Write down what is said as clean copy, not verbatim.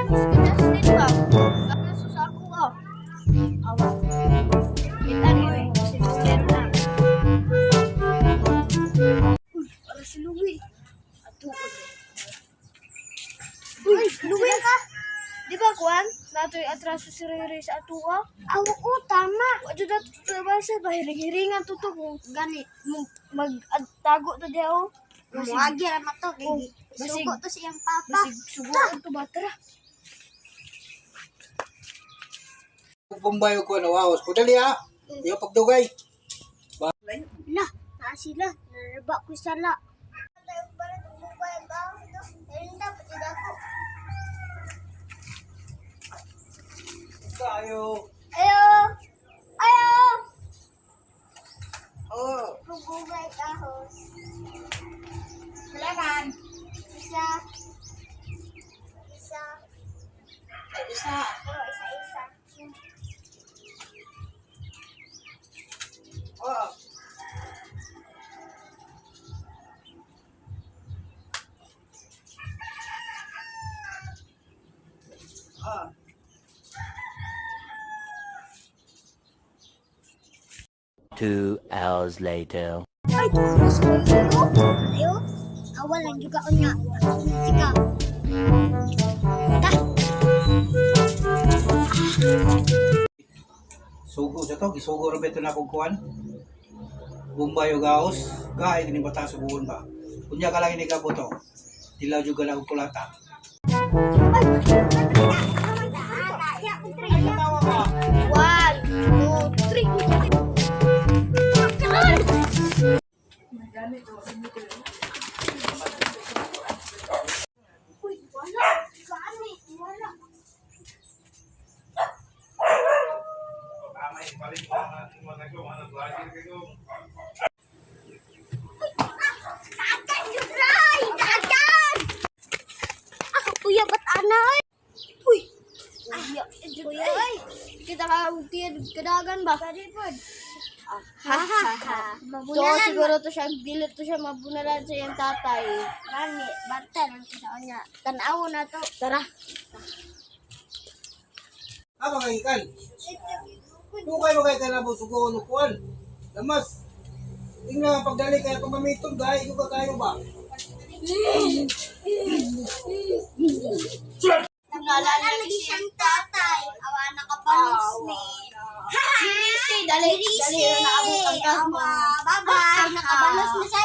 Iskadas din ba? Kapag sa ako ah. Awa. Kita rin si Mister na. Uy, para si Louie. Atuod. Uy, Louie ka? Di ba, Kwan? Nato'y atraso si Riri sa atua? Awa ko, tama. Wadyo na ba siya ba? Hiring-hiringan to to kung gani. Mag-tago to di ako. Muagi raman to. Sugo to siyang papa. Basig suguan to ba? Tara. Pumbayo ko na wawas ko dali ha. Iyo pagdugay. La, naa sila. Naraba ko sala. Kayo. Ayo! Ayo! Oh, Bubugay ahos. Kailangan. Isa. Isa. Isa. Oh, isa-isa. oh. Ah. 2 hours later. Ay, mas ko. Ayo. Awal lang juga unya. Tika. Dah. Sugo sa to, gisugo ra beto na kog kuan. Bumbayo gaos, gaay kini bata sa buon ba. Unya ka lang ini ka boto. Tilaw juga lang og kulata. One, two, three. Uy, wala. Gani, wala. Dagan, Judray! Dagan! Ah, kuya, ba't anay? Uy. Kuya, kuya, ay. Kita ka kadagan ba? Pwede po. Ha ha ha. So, siguro to siya, dilit to siya mabunalan sa iyang tatay. Gani, bata lang kita niya. Tanaw na to. Tara. Apa kay ikan? Dugay mo kay kanabo sugo no kuan. Lamas. Tingnan pagdali kay kung mamitong gaay ko kayo ba? Nalala lagi siyang tatay. Awa na kapalis ni. Dali, dali na naabot ang Awa, bye-bye. Nakabalos na siya